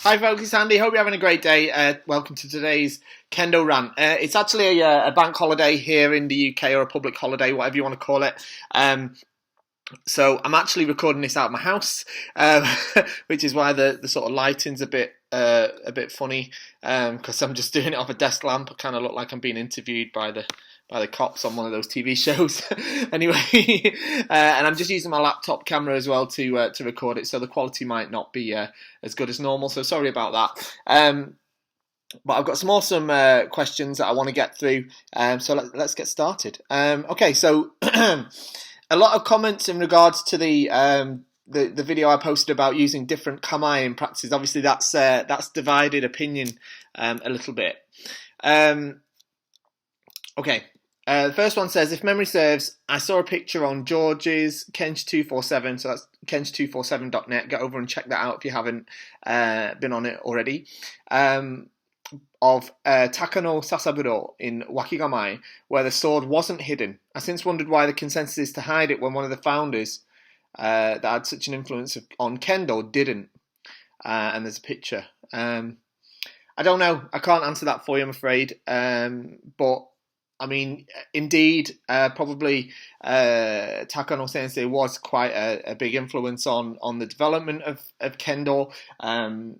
Hi folks, it's Andy. Hope you're having a great day. Welcome to today's Kendo rant. It's actually a bank holiday here in the UK, or a public holiday, whatever you want to call it. So I'm actually recording this out of my house, which is why the sort of lighting's a bit funny, because I'm just doing it off a desk lamp. I kind of look like I'm being interviewed by the cops on one of those TV shows. Anyway, and I'm just using my laptop camera as well to record it, so the quality might not be as good as normal. So sorry about that. But I've got some awesome questions that I want to get through. So let's get started. Okay, so a lot of comments in regards to the video I posted about using different kamae in practice. Obviously, that's divided opinion a little bit. Okay. The first one says, if memory serves, I saw a picture on George's Kench247, so that's kench247.net. Get over and check that out if you haven't been on it already. Of Takano Sasaburo in Wakigamae, where the sword wasn't hidden. I since wondered why the consensus is to hide it when one of the founders that had such an influence on Kendo didn't. And there's a picture. I don't know. I can't answer that for you, I'm afraid. But I mean, indeed, probably Takano Sensei was quite a big influence on the development of Kendo and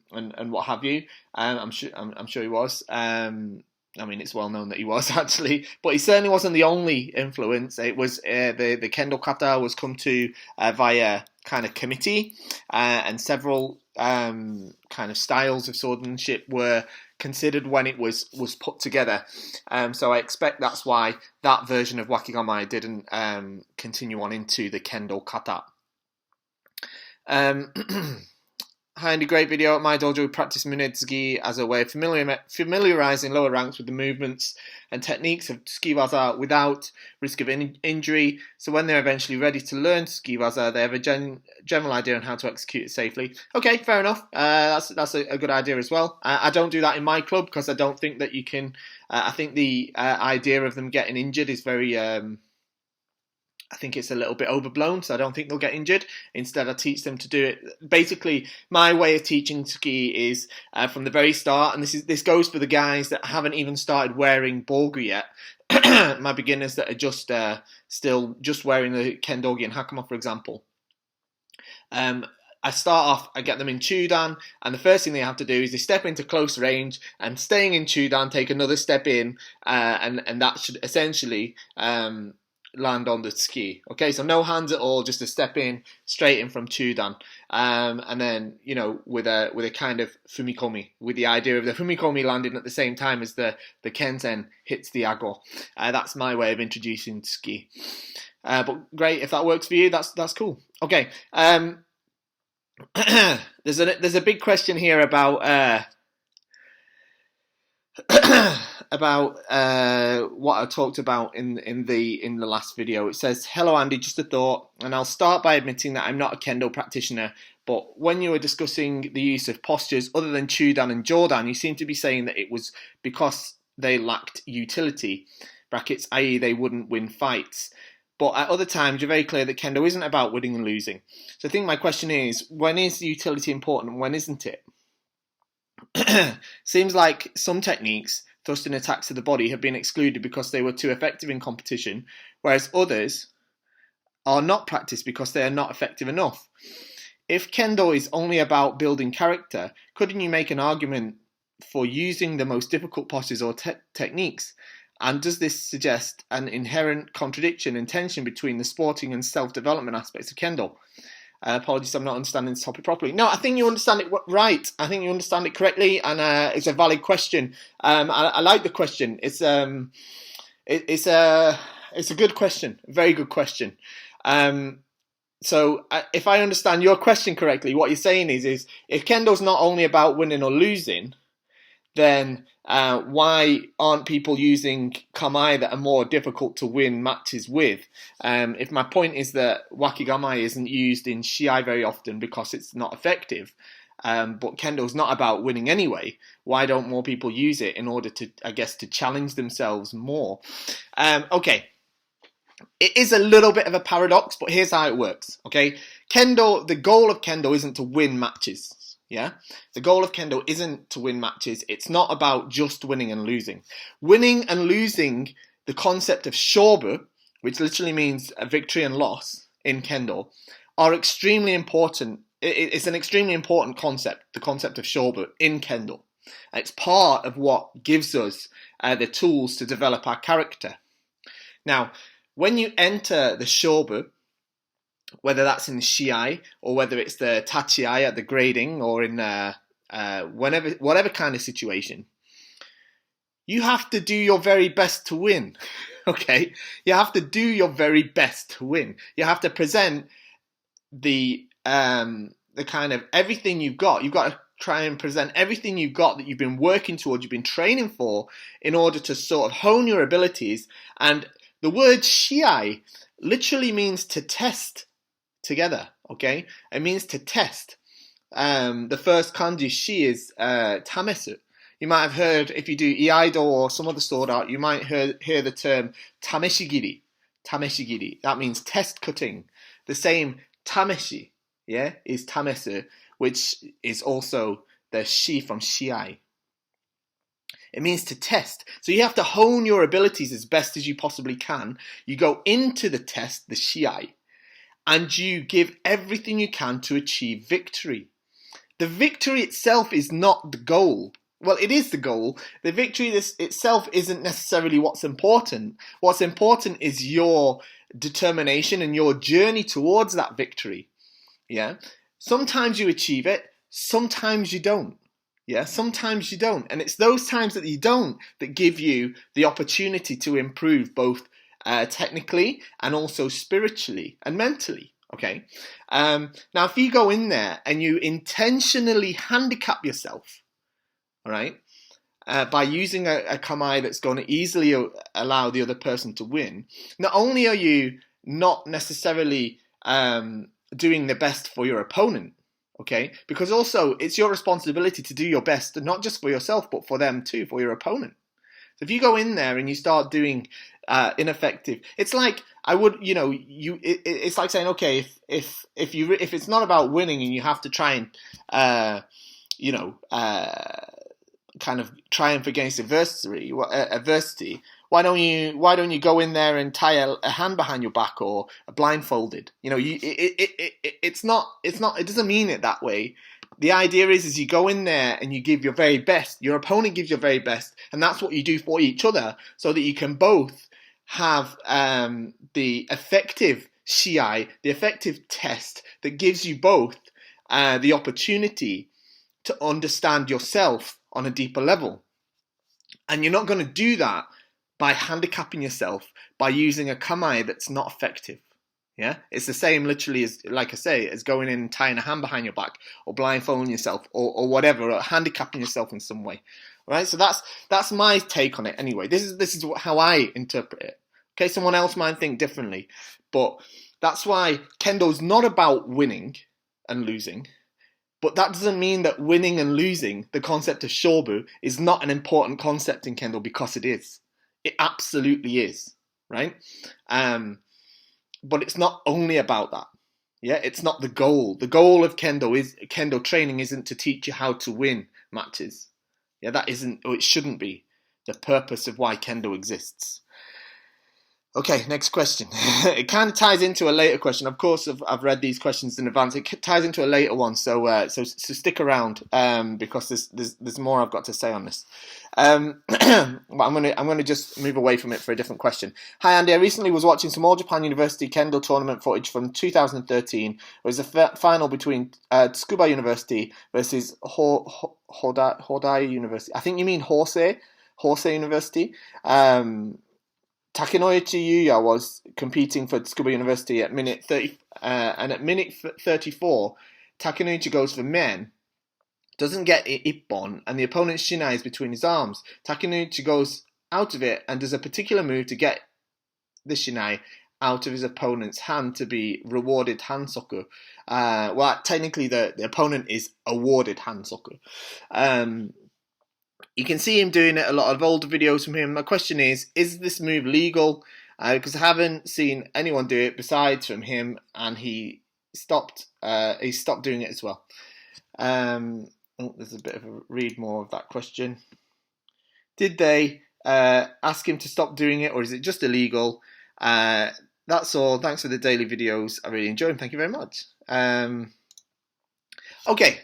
what have you. I'm sure he was. I mean, it's well known that he was actually, but he certainly wasn't the only influence. It was the Kendo kata was come to via kind of committee, and several kind of styles of swordsmanship were considered when it was put together. So I expect that's why that version of Wakigamae didn't continue on into the Kendo kata. Hi Andy, great video. At my dojo we practice Munetsugi as a way of familiarizing lower ranks with the movements and techniques of Tsukiwaza without risk of injury. So when they're eventually ready to learn Tsukiwaza, they have a general idea on how to execute it safely. Okay, fair enough. That's a good idea as well. I don't do that in my club because I don't think that you can. I think the idea of them getting injured is very. I think it's a little bit overblown, so I don't think they'll get injured. Instead, I teach them to do it. Basically, my way of teaching ski is from the very start, and this goes for the guys that haven't even started wearing Borgu yet. My beginners that are just still just wearing the Kendogi and Hakama, for example. I start off, I get them in Chudan, and the first thing they have to do is they step into close range, and staying in Chudan, take another step in, and that should essentially land on the ski. Okay, so no hands at all, just a step in, straight in from Chudan, and then with a kind of fumikomi, with the idea of the fumikomi landing at the same time as the kensen hits the ago. That's my way of introducing ski. But great, if that works for you, that's cool. Okay, there's a big question here about what I talked about in the last video. It says, hello Andy, just a thought, and I'll start by admitting that I'm not a Kendo practitioner, but when you were discussing the use of postures other than Chudan and Jodan, you seem to be saying that it was because they lacked utility, brackets, i.e. they wouldn't win fights. But at other times, you're very clear that Kendo isn't about winning and losing. So I think my question is, when is the utility important and when isn't it? Seems like some techniques, thrusting attacks to the body, have been excluded because they were too effective in competition, whereas others are not practiced because they are not effective enough. If Kendo is only about building character, couldn't you make an argument for using the most difficult postures or techniques? And does this suggest an inherent contradiction and tension between the sporting and self-development aspects of Kendo? Apologies, I'm not understanding this topic properly. No, I think you understand it right. I think you understand it correctly, and it's a valid question. I like the question. It's a good question, a very good question. So if I understand your question correctly, what you're saying is if Kendo's not only about winning or losing, then why aren't people using kamae that are more difficult to win matches with? If my point is that wakigamae isn't used in shiai very often because it's not effective, but Kendo's not about winning anyway, why don't more people use it in order to, I guess, to challenge themselves more? Okay, it is a little bit of a paradox, but here's how it works, okay? Kendo, the goal of Kendo isn't to win matches. Yeah, the goal of Kendo isn't to win matches. It's not about just winning and losing. Winning and losing, the concept of shobu, which literally means a victory and loss in Kendo, are extremely important. It's an extremely important concept, the concept of shobu in Kendo. It's part of what gives us the tools to develop our character. Now, when you enter the shobu, whether that's in the shiai or whether it's the tachiai at the grading or in whatever kind of situation, you have to do your very best to win. Okay, you have to do your very best to win. You have to present the kind of everything you've got. You've got to try and present everything you've got that you've been working towards, you've been training for, in order to sort of hone your abilities. And the word shiai literally means to test together, okay? It means to test. The first kanji shi is tamesu. You might have heard, if you do iaido or some other sword art, you might hear the term tameshigiri. Tameshigiri. That means test cutting. The same tameshi, yeah, is tamesu, which is also the shi from shiai. It means to test. So you have to hone your abilities as best as you possibly can. You go into the test, the shiai, and you give everything you can to achieve victory. The victory itself is not the goal. Well, it is the goal. The victory itself isn't necessarily what's important. What's important is your determination and your journey towards that victory. Yeah. Sometimes you achieve it, sometimes you don't. Yeah, sometimes you don't. And it's those times that you don't that give you the opportunity to improve both technically and also spiritually and mentally. Okay. Now, if you go in there and you intentionally handicap yourself, all right, by using a kamae that's going to easily allow the other person to win, not only are you not necessarily doing the best for your opponent, okay, because also it's your responsibility to do your best, not just for yourself, but for them too, for your opponent. So if you go in there and you start doing ineffective, it's like it's like saying, okay, if it's not about winning and you have to try and kind of triumph against adversity, why don't you go in there and tie a hand behind your back or blindfolded? It doesn't mean it that way. The idea is you go in there and you give your very best. Your opponent gives your very best, and that's what you do for each other, so that you can both have the effective shiai, the effective test that gives you both the opportunity to understand yourself on a deeper level. And you're not going to do that by handicapping yourself by using a kamae that's not effective. Yeah, it's the same literally as, like I say, as going in and tying a hand behind your back or blindfolding yourself or whatever, or handicapping yourself in some way. Right? So that's my take on it anyway. This is how I interpret it. Okay, someone else might think differently, but that's why Kendo's not about winning and losing. But that doesn't mean that winning and losing, the concept of shobu, is not an important concept in Kendo, because it is. It absolutely is, right? But it's not only about that. Yeah, it's not the goal. The goal of Kendo training isn't to teach you how to win matches. Yeah, that isn't, or it shouldn't be, the purpose of why Kendo exists. Okay, next question. It kind of ties into a later question. Of course, I've read these questions in advance. It ties into a later one, so stick around because there's more I've got to say on this. But I'm gonna just move away from it for a different question. Hi Andy, I recently was watching some All Japan University Kendo tournament footage from 2013. It was a final between Tsukuba University versus Hodai University. I think you mean Hosei University. Takenouchi Yuya was competing for Tsukuba University at minute 30, and at minute 34, Takenouchi goes for men, doesn't get ippon, and the opponent's shinai is between his arms. Takenouchi goes out of it and does a particular move to get the shinai out of his opponent's hand to be rewarded hansoku. Well, technically the opponent is awarded hansoku. You can see him doing it, a lot of older videos from him. My question is this move legal? Because I haven't seen anyone do it besides from him, and he stopped doing it as well. There's a bit of a read more of that question. Did they ask him to stop doing it, or is it just illegal? That's all. Thanks for the daily videos. I really enjoy them. Thank you very much. Okay,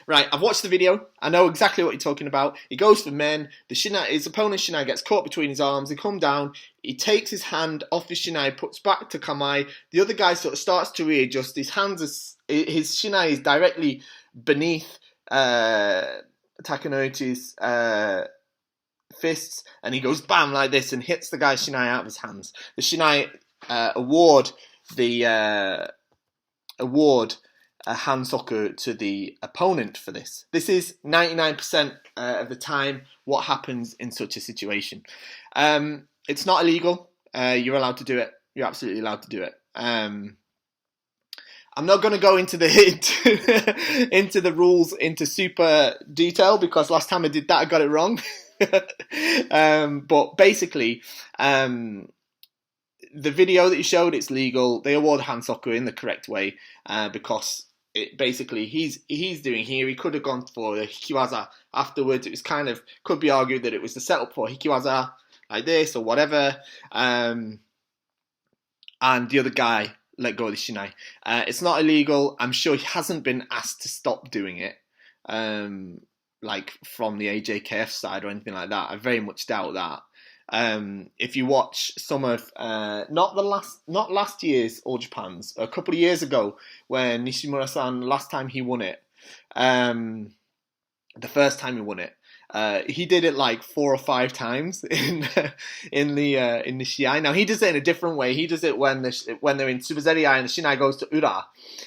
right, I've watched the video. I know exactly what you're talking about. He goes for men. His opponent Shinai gets caught between his arms. They come down. He takes his hand off his Shinai, puts back to Kamae. The other guy sort of starts to readjust. His Shinai is directly beneath Takanori's fists, and he goes bam like this and hits the guy's Shinai out of his hands. The Shinai award a handsoku to the opponent for this. This is 99% of the time what happens in such a situation. It's not illegal. You're allowed to do it. You're absolutely allowed to do it. I'm not going to go into the into the rules into super detail, because last time I did that I got it wrong. But basically, the video that you showed, it's legal. They award handsoku in the correct way because it basically he's doing here. He could have gone for a hikiwaza afterwards. It was kind of, could be argued that it was the setup for hikiwaza like this or whatever. And the other guy let go of the Shinai. It's not illegal. I'm sure he hasn't been asked to stop doing it, like from the AJKF side or anything like that. I very much doubt that. If you watch some of not last year's All Japan's, a couple of years ago when Nishimura-san, last time he won it, the first time he won it, he did it like 4 or 5 times in the Shiai. Now he does it in a different way. He does it when they're in Super Zeri-ai and the Shinai goes to Ura.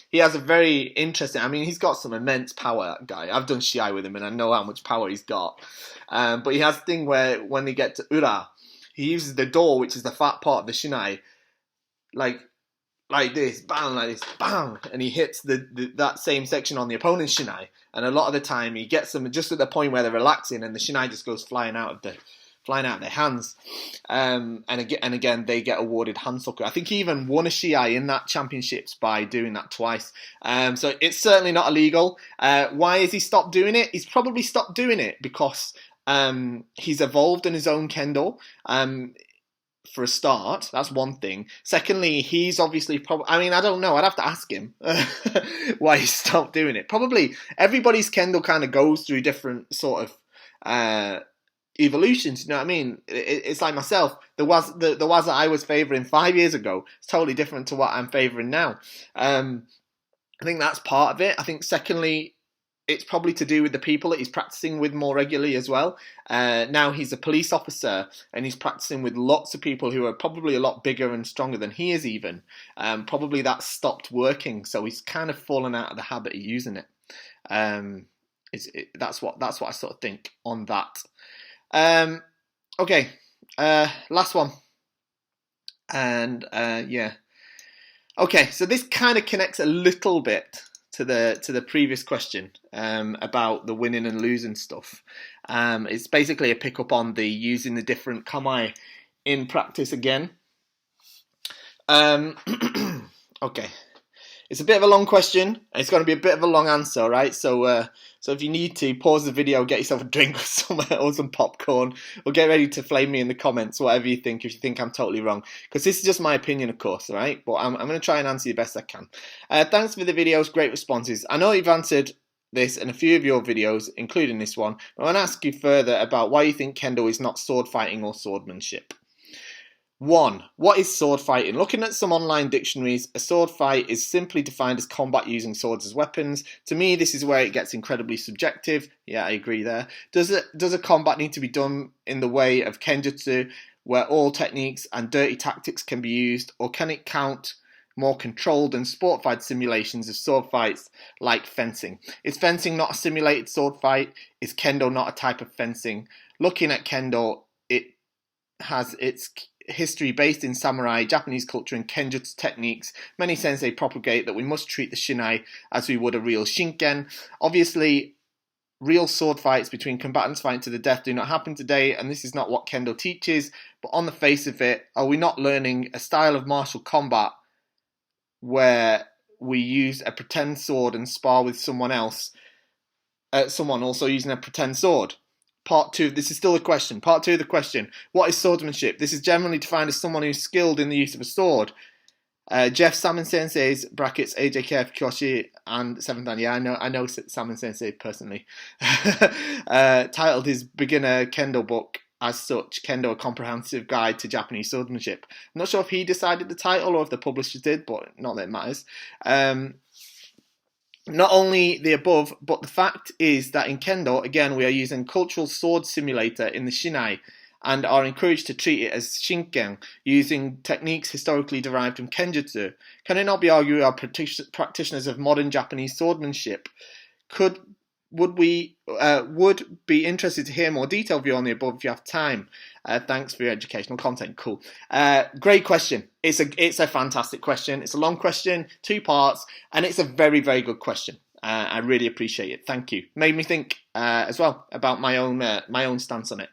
He has a very interesting. I mean, he's got some immense power, that guy. I've done Shiai with him and I know how much power he's got. But he has a thing where when they get to Ura, he uses the door, which is the fat part of the Shinai, like this, bang, like this, bang, and he hits that same section on the opponent's Shinai. And a lot of the time, he gets them just at the point where they're relaxing, and the Shinai just goes flying out of their hands. And again, they get awarded handsoku. I think he even won a Shiai in that championships by doing that twice. So it's certainly not illegal. Why has he stopped doing it? He's probably stopped doing it because he's evolved in his own Kendo. For a start, that's one thing. Secondly, he's obviously I mean, I don't know. I'd have to ask him why he stopped doing it. Probably everybody's Kendo kind of goes through different sort of evolutions. You know what I mean? It's like myself. The waza I was favouring 5 years ago is totally different to what I'm favouring now. I think that's part of it. I think secondly, it's probably to do with the people that he's practicing with more regularly as well. Now he's a police officer and he's practicing with lots of people who are probably a lot bigger and stronger than he is even. Probably that stopped working, so he's kind of fallen out of the habit of using it. That's what I sort of think on that. Okay, last one. And yeah. Okay, so this kind of connects a little bit to the previous question about the winning and losing stuff. It's basically a pick up on the using the different kamae in practice again. Okay, it's a bit of a long question, and it's going to be a bit of a long answer, right? So if you need to, pause the video, get yourself a drink or some popcorn, or get ready to flame me in the comments, whatever you think, if you think I'm totally wrong. Because this is just my opinion, of course, all right? But I'm going to try and answer you best I can. Thanks for the videos, great responses. I know you've answered this in a few of your videos, including this one. I want to ask you further about why you think Kendo is not sword fighting or swordsmanship. 1. What is sword fighting? Looking at some online dictionaries, a sword fight is simply defined as combat using swords as weapons. To me, this is where it gets incredibly subjective. Yeah, I agree there. Does a combat need to be done in the way of kenjutsu, where all techniques and dirty tactics can be used, or can it count more controlled and sport fight simulations of sword fights like fencing? Is fencing not a simulated sword fight? Is Kendo not a type of fencing? Looking at Kendo, it has its history based in samurai, Japanese culture and kenjutsu techniques. Many sensei propagate that we must treat the shinai as we would a real shinken. Obviously, real sword fights between combatants fighting to the death do not happen today, and this is not what Kendo teaches. But on the face of it, are we not learning a style of martial combat where we use a pretend sword and spar with someone else, someone also using a pretend sword. Part 2, this is still a question. Part 2 of the question, what is swordsmanship? This is generally defined as someone who's skilled in the use of a sword. Jeff Salmon Sensei's brackets AJKF Kyoshi and 7th Dan. Yeah, I know Salmon Sensei personally. Titled his beginner Kendo book as such, Kendo, a comprehensive guide to Japanese swordsmanship. I'm not sure if he decided the title or if the publisher did, but not that it matters. Not only the above, but the fact is that in Kendo, again, we are using cultural sword simulator in the Shinai and are encouraged to treat it as Shinken, using techniques historically derived from Kenjutsu. Can it not be argued we are practitioners of modern Japanese swordsmanship? Would be interested to hear more detailed view on the above if you have time. Thanks for your educational content. Cool. Great question. It's a fantastic question. It's a long question, 2 parts, and it's a very, very good question. I really appreciate it. Thank you. Made me think as well about my own stance on it.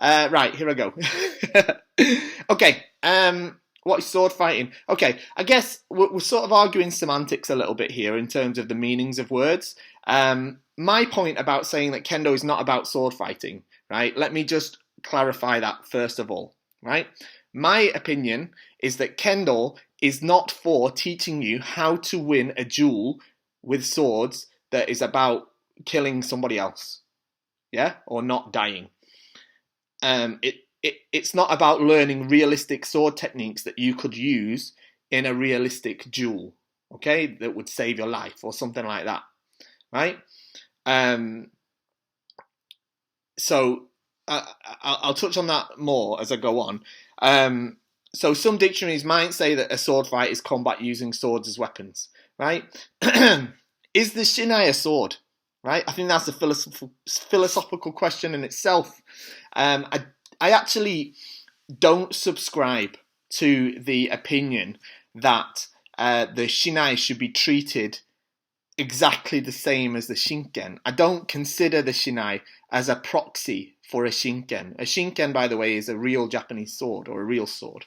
Right, here I go. Okay. What is sword fighting? Okay, I guess we're sort of arguing semantics a little bit here in terms of the meanings of words. My point about saying that Kendo is not about sword fighting, right? Let me just clarify that first of all, right? My opinion is that Kendo is not for teaching you how to win a duel with swords that is about killing somebody else, yeah, or not dying. It's not about learning realistic sword techniques that you could use in a realistic duel, okay, that would save your life or something like that, right? So I'll touch on that more as I go on. So some dictionaries might say that a sword fight is combat using swords as weapons, right? Is the Shinai a sword, right? I think that's a philosophical question in itself. I actually don't subscribe to the opinion that the Shinai should be treated exactly the same as the Shinken. I don't consider the Shinai as a proxy for a Shinken. A Shinken, by the way, is a real Japanese sword or a real sword.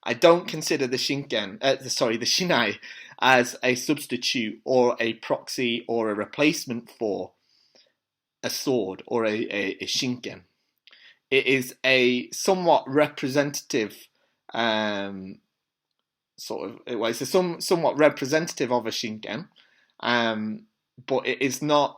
I don't consider the Shinai as a substitute or a proxy or a replacement for a sword or a Shinken. It is a somewhat representative somewhat representative of a Shinken, but it is not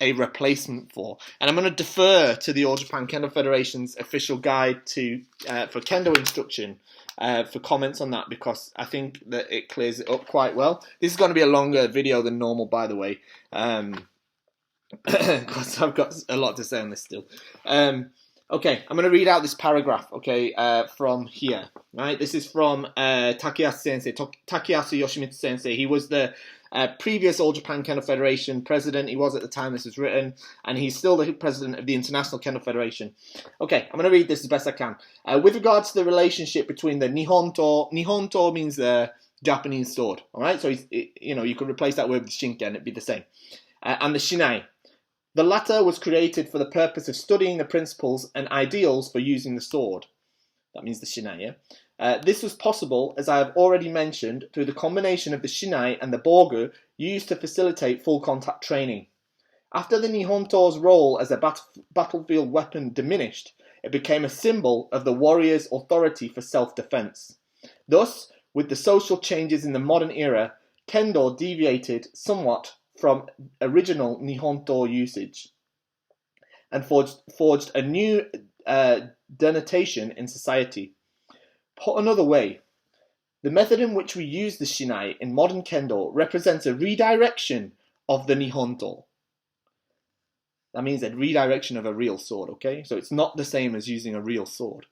a replacement for. And I'm going to defer to the All Japan Kendo Federation's official guide for Kendo instruction for comments on that, because I think that it clears it up quite well. This is going to be a longer video than normal, by the way, because I've got a lot to say on this still. Okay, I'm going to read out this paragraph, okay, from here, right? This is from Takeyasu Yoshimitsu Sensei. He was the previous All Japan Kendo Federation president. He was at the time this was written, and he's still the president of the International Kendo Federation. Okay, I'm going to read this as best I can. With regards to the relationship between the Nihonto means the Japanese sword, all right? So, you could replace that word with Shinken, it'd be the same. And the Shinai. The latter was created for the purpose of studying the principles and ideals for using the sword. That means the Shinai, yeah? This was possible, as I have already mentioned, through the combination of the Shinai and the Bogu used to facilitate full contact training. After the Nihonto's role as a battlefield weapon diminished, it became a symbol of the warrior's authority for self-defense. Thus, with the social changes in the modern era, Kendo deviated somewhat from original Nihonto usage and forged a new denotation in society. Put another way, the method in which we use the Shinai in modern Kendo represents a redirection of the Nihonto. That means a redirection of a real sword, okay? So it's not the same as using a real sword.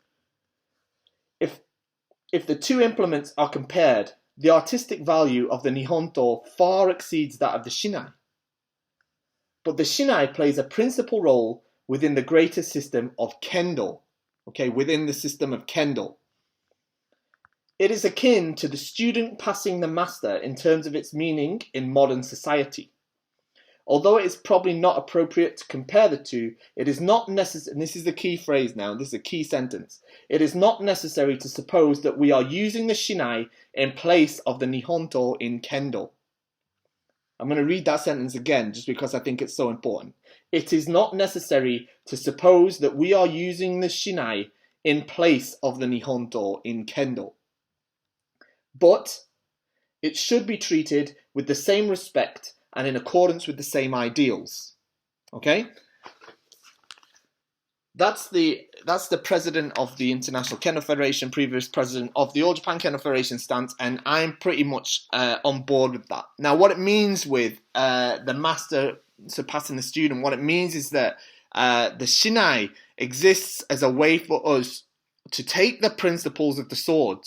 If the two implements are compared, the artistic value of the Nihonto far exceeds that of the Shinai. But the Shinai plays a principal role within the greater system of Kendo, okay, within the system of Kendo. It is akin to the student passing the master in terms of its meaning in modern society. Although it is probably not appropriate to compare the two, it is not necessary, and this is the key phrase now, this is a key sentence, it is not necessary to suppose that we are using the shinai in place of the nihonto in Kendo. I'm going to read that sentence again just because I think it's so important. It is not necessary to suppose that we are using the shinai in place of the nihonto in Kendo. But it should be treated with the same respect and in accordance with the same ideals. Okay? That's the president of the International Kendo Federation, previous president of the All Japan Kendo Federation stance, and I'm pretty much on board with that. Now, what it means with the master surpassing the student, what it means is that the shinai exists as a way for us to take the principles of the sword,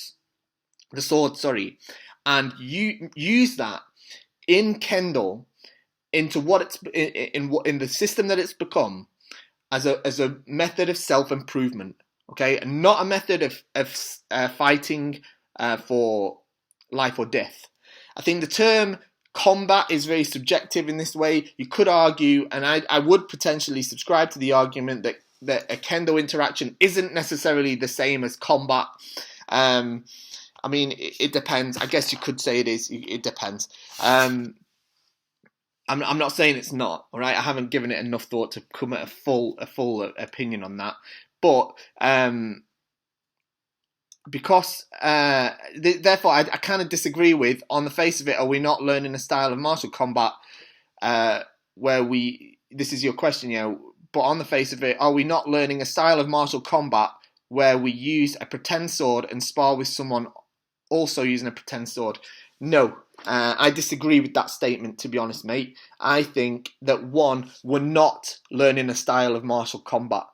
and you use that in Kendo into what it's in the system that it's become as a method of self-improvement, okay, and not a method of fighting for life or death. I think the term combat is very subjective in this way. You could argue, and I would potentially subscribe to the argument that a Kendo interaction isn't necessarily the same as combat. I mean, it depends. I guess you could say it is. It depends. I'm not saying it's not. All right, I haven't given it enough thought to come at a full opinion on that. But because therefore, I kind of disagree with. On the face of it, are we not learning a style of martial combat where we? This is your question, But on the face of it, are we not learning a style of martial combat where we use a pretend sword and spar with someone also using a pretend sword? No, I disagree with that statement, to be honest, mate. I think that we're not learning a style of martial combat.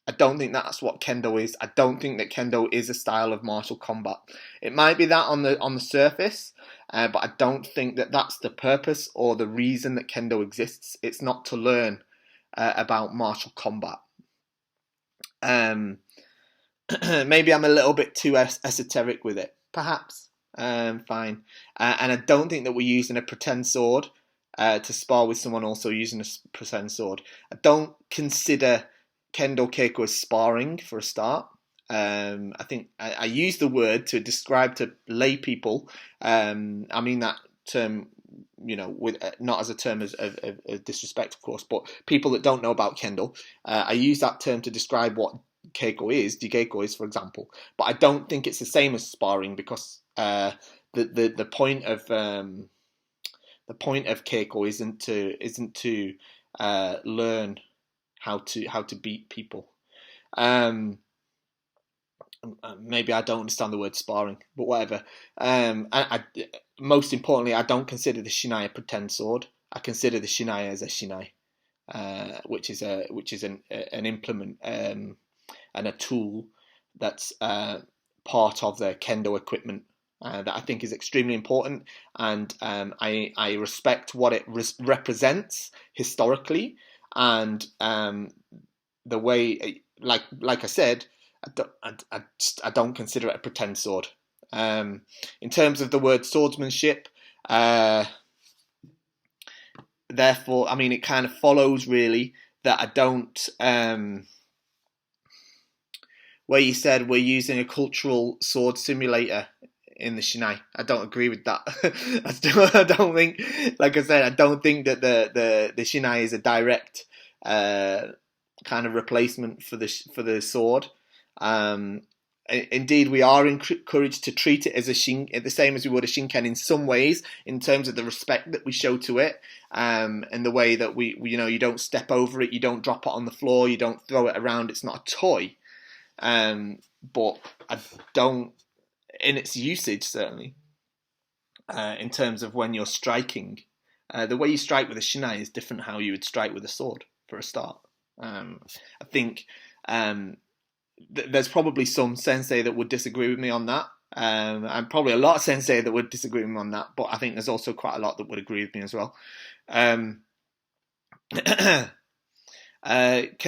I don't think that's what Kendo is. I don't think that Kendo is a style of martial combat. It might be that on the surface, but I don't think that that's the purpose or the reason that Kendo exists. It's not to learn about martial combat. Maybe I'm a little bit too esoteric with it, perhaps. Fine. And I don't think that we're using a pretend sword to spar with someone also using a pretend sword. I don't consider Kendo Keiko as sparring for a start. I think I use the word to describe to lay people. I mean that term, with not as a term of disrespect, of course, but people that don't know about Kendo. I use that term to describe what Keiko is, Jigeiko is, for example. But I don't think it's the same as sparring because the point of Keiko isn't to learn how to beat people. Maybe I don't understand the word sparring, but whatever. Most importantly, I don't consider the shinai a pretend sword. I consider the shinai as a shinai, which is an implement and a tool that's part of the Kendo equipment that I think is extremely important, and I respect what it represents historically, and the way, like I said, I don't consider it a pretend sword. In terms of the word swordsmanship, therefore, I mean, it kind of follows really that I don't. Where you said we're using a cultural sword simulator in the shinai, I don't agree with that. I don't think, like I said, I don't think that the shinai is a direct kind of replacement for the sword. Indeed, we are encouraged to treat it as the same as we would a shinken in some ways, in terms of the respect that we show to it, and the way that we you don't step over it, you don't drop it on the floor, you don't throw it around. It's not a toy. But I don't, in its usage certainly, in terms of when you're striking, the way you strike with a shinai is different how you would strike with a sword for a start. I think there's probably some sensei that would disagree with me on that, and probably a lot of sensei that would disagree with me on that, but I think there's also quite a lot that would agree with me as well. Can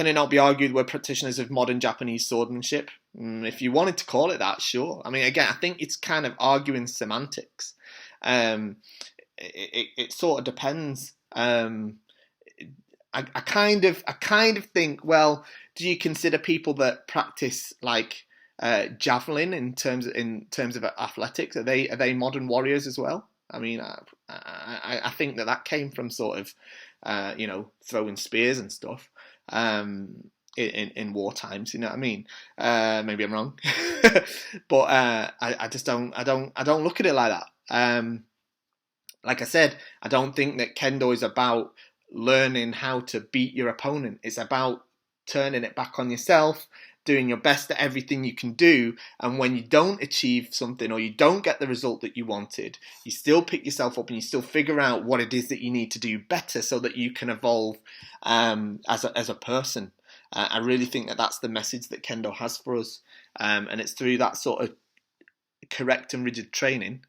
it not be argued we're practitioners of modern Japanese swordsmanship? If you wanted to call it that, sure. I mean, again, I think it's kind of arguing semantics. It sort of depends. I kind of think, well, do you consider people that practice like javelin in terms of athletics? Are they modern warriors as well? I mean, I think that came from sort of throwing spears and stuff in war times. You know what I mean? Maybe I'm wrong, but I just don't look at it like that. Like I said, I don't think that Kendo is about learning how to beat your opponent. It's about turning it back on yourself, doing your best at everything you can do, and when you don't achieve something or you don't get the result that you wanted, you still pick yourself up and you still figure out what it is that you need to do better so that you can evolve as a person. I really think that that's the message that Kendo has for us, and it's through that sort of correct and rigid training,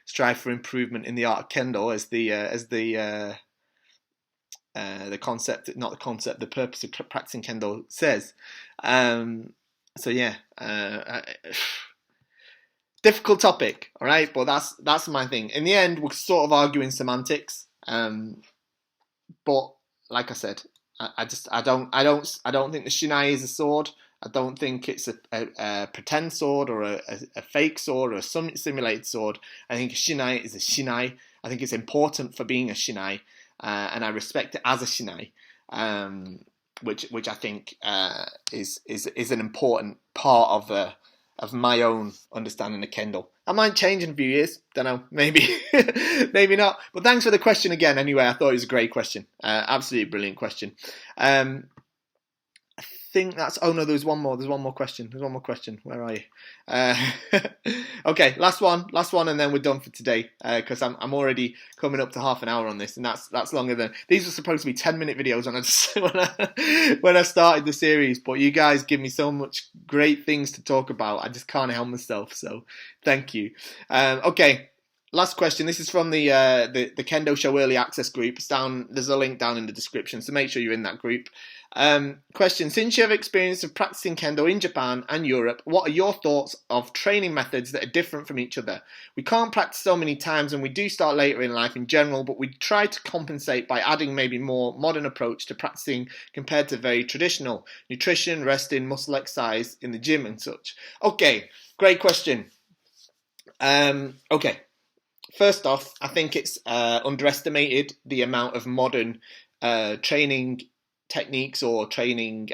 strive for improvement in the art of Kendo, as the concept, not the concept, the purpose of practicing Kendo says. So yeah, difficult topic, all right, but that's my thing. In the end, we're sort of arguing semantics, but like I said, I don't think the Shinai is a sword. I don't think it's a pretend sword or a fake sword or a simulated sword. I think a Shinai is a Shinai. I think it's important for being a Shinai. And I respect it as a Shinai, which I think is an important part of my own understanding of Kendo. I might change in a few years, don't know, maybe, maybe not. But thanks for the question again. Anyway, I thought it was a great question, absolutely brilliant question. I think that's. Oh no, there's one more. There's one more question. Where are you? Okay, last one, and then we're done for today. Because I'm already coming up to half an hour on this, and that's longer than these were supposed to be 10-minute videos when I started the series. But you guys give me so much great things to talk about. I just can't help myself. So thank you. Okay. Last question. This is from the Kendo Show Early Access group. It's down. There's a link down in the description, so make sure you're in that group. Question: since you have experience of practicing Kendo in Japan and Europe, what are your thoughts of training methods that are different from each other? We can't practice so many times, and we do start later in life in general, but we try to compensate by adding maybe more modern approach to practicing compared to very traditional nutrition, resting, muscle exercise in the gym and such. Okay, great question. Okay. First off, I think it's underestimated the amount of modern training techniques or training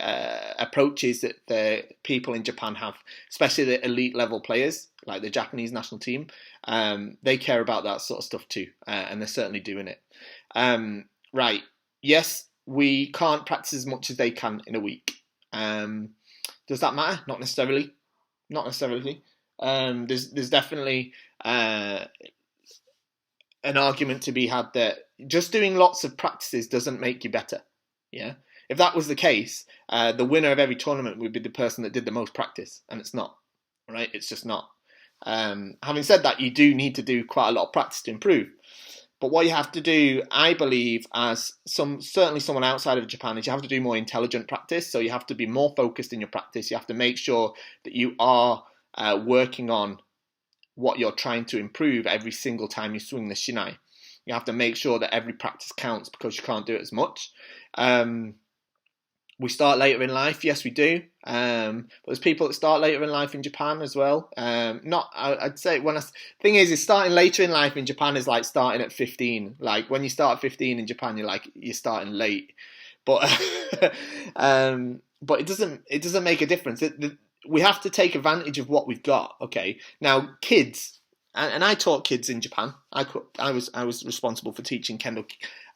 approaches that the people in Japan have, especially the elite level players, like the Japanese national team. They care about that sort of stuff too, and they're certainly doing it. Right, yes, we can't practice as much as they can in a week. Does that matter? Not necessarily. There's definitely an argument to be had that just doing lots of practices doesn't make you better. Yeah, if that was the case, the winner of every tournament would be the person that did the most practice, and it's not. Right? It's just not. Having said that, you do need to do quite a lot of practice to improve. But what you have to do, I believe, as certainly someone outside of Japan, is you have to do more intelligent practice. So you have to be more focused in your practice. You have to make sure that you are working on what you're trying to improve every single time you swing the Shinai. You have to make sure that every practice counts because you can't do it as much. We start later in life, yes, we do. But there's people that start later in life in Japan as well. I'd say thing is starting later in life in Japan is like starting at 15. Like when you start at 15 in Japan, you're starting late. But but it doesn't make a difference. We have to take advantage of what we've got. Okay, now kids, and I taught kids in Japan. I was responsible for teaching Kendo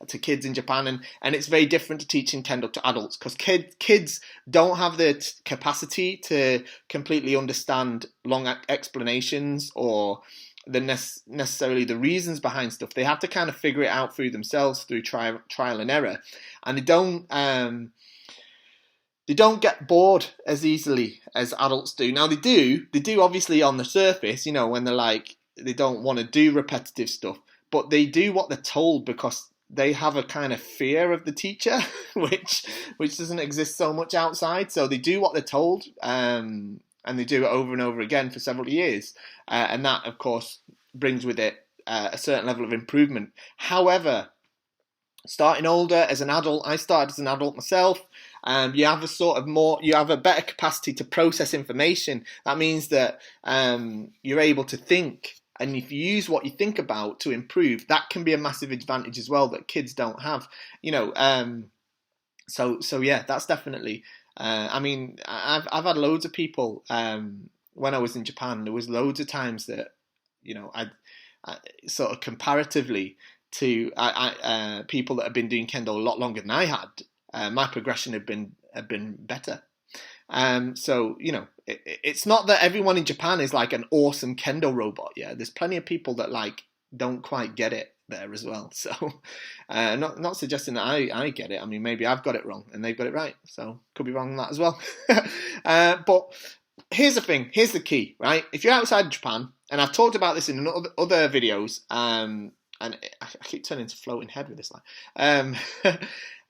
to kids in Japan, and it's very different to teaching Kendo to adults because kids don't have the capacity to completely understand long explanations or necessarily the reasons behind stuff. They have to kind of figure it out through themselves through trial and error, and they don't get bored as easily as adults do. Now they do obviously on the surface, when they're like, they don't want to do repetitive stuff, but they do what they're told because they have a kind of fear of the teacher, which doesn't exist so much outside. So they do what they're told, and they do it over and over again for several years. And that, of course, brings with it a certain level of improvement. However, starting older as an adult. I started as an adult myself. You have you have a better capacity to process information. That means that you're able to think, and if you use what you think about to improve, that can be a massive advantage as well that kids don't have. So yeah, that's definitely. I mean, I've had loads of people when I was in Japan. There was loads of times that I sort of comparatively to people that have been doing Kendo a lot longer than I had, my progression had been better. So it's not that everyone in Japan is like an awesome Kendo robot. Yeah, there's plenty of people that like don't quite get it there as well. So not suggesting that I get it. I mean, maybe I've got it wrong and they've got it right. So could be wrong on that as well. But here's the thing. Here's the key, right? If you're outside of Japan, and I've talked about this in other videos, and I keep turning to floating head with this line.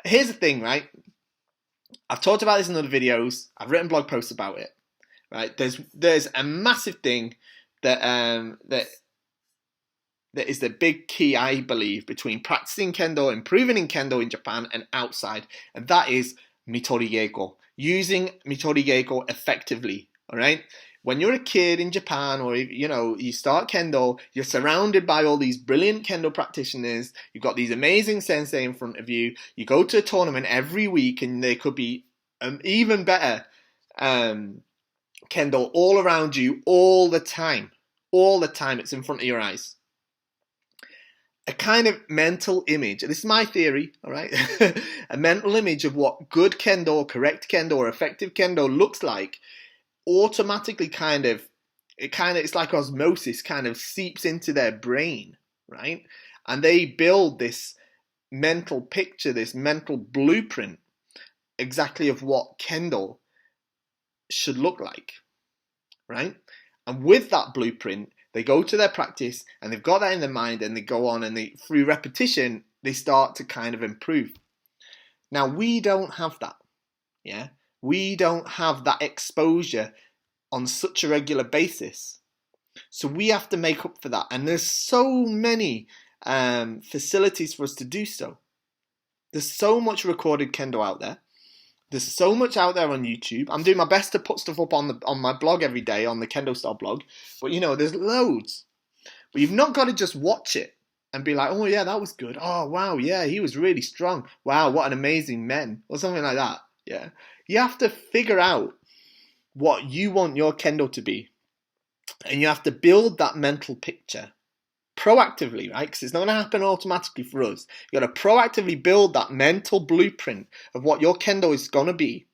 Here's the thing, right? I've talked about this in other videos. I've written blog posts about it, right? There's a massive thing that is the big key, I believe, between practicing Kendo, improving in Kendo in Japan and outside, and that is Mitori Geiko. Using Mitori Geiko effectively, all right? When you're a kid in Japan, or you start Kendo, you're surrounded by all these brilliant Kendo practitioners. You've got these amazing sensei in front of you. You go to a tournament every week, and there could be even better Kendo all around you all the time. All the time, it's in front of your eyes. A kind of mental image, this is my theory, all right? A mental image of what good Kendo, correct Kendo, or effective Kendo looks like automatically it's like osmosis, kind of seeps into their brain, right? And they build this mental picture, this mental blueprint exactly of what Kendo should look like, right? And with that blueprint, they go to their practice and they've got that in their mind, and they go on and through repetition, they start to kind of improve. Now, we don't have that, yeah? We don't have that exposure on such a regular basis. So we have to make up for that. And there's so many facilities for us to do so. There's so much recorded Kendo out there. There's so much out there on YouTube. I'm doing my best to put stuff up on my blog every day, on the KendoStar blog. But there's loads. But you've not got to just watch it and be like, oh yeah, that was good. Oh wow, yeah, he was really strong. Wow, what an amazing man. Or something like that. Yeah. You have to figure out what you want your Kendo to be. And you have to build that mental picture proactively, right? Because it's not going to happen automatically for us. You got to proactively build that mental blueprint of what your Kendo is going to be.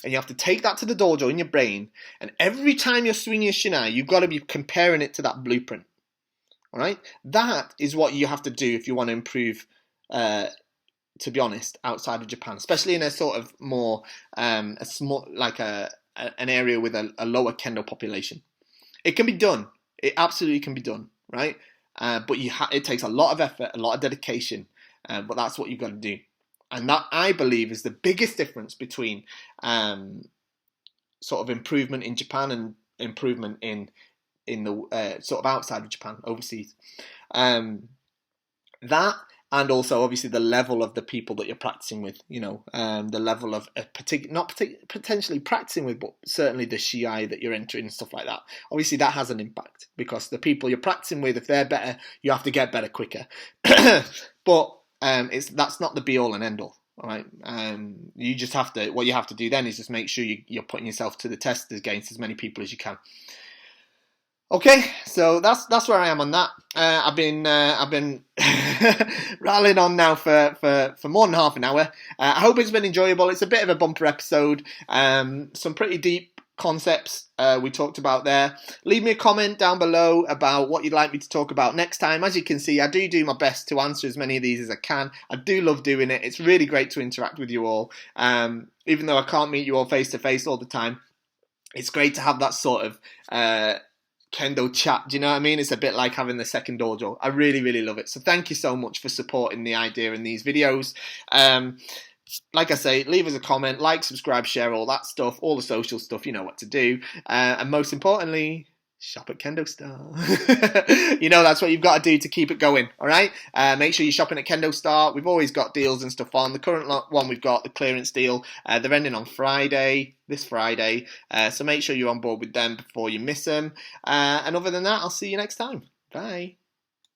And you have to take that to the dojo in your brain. And every time you're swinging your shinai, you've got to be comparing it to that blueprint. All right? That is what you have to do if you want to improve, to be honest, outside of Japan, especially in a sort of more a small, like an area with a lower Kendo population. It can be done. It absolutely can be done, right? But it takes a lot of effort, a lot of dedication. But that's what you've got to do, and that, I believe, is the biggest difference between sort of improvement in Japan and improvement in the sort of outside of Japan, overseas. That. And also, obviously, the level of the people that you're practicing with, the level of potentially practicing with, but certainly the shiai that you're entering and stuff like that. Obviously, that has an impact, because the people you're practicing with, if they're better, you have to get better quicker. But that's not the be all and end all. All right, you just have to. What you have to do then is just make sure you're putting yourself to the test against as many people as you can. Okay, so that's where I am on that. I've been rattling on now for more than half an hour. I hope it's been enjoyable. It's a bit of a bumper episode. Some pretty deep concepts we talked about there. Leave me a comment down below about what you'd like me to talk about next time. As you can see, I do my best to answer as many of these as I can. I do love doing it. It's really great to interact with you all. Even though I can't meet you all face to face all the time, it's great to have that sort of Kendo chat. Do you know what I mean? It's a bit like having the second dojo. I really, really love it. So thank you so much for supporting the idea in these videos. Like I say, leave us a comment, like, subscribe, share, all that stuff, all the social stuff, you know what to do. And most importantly, shop at KendoStar. You know that's what you've got to do to keep it going, all right? Make sure you're shopping at KendoStar. We've always got deals and stuff on. The current one we've got, the clearance deal, they're ending on this Friday. So make sure you're on board with them before you miss them. And other than that, I'll see you next time. Bye.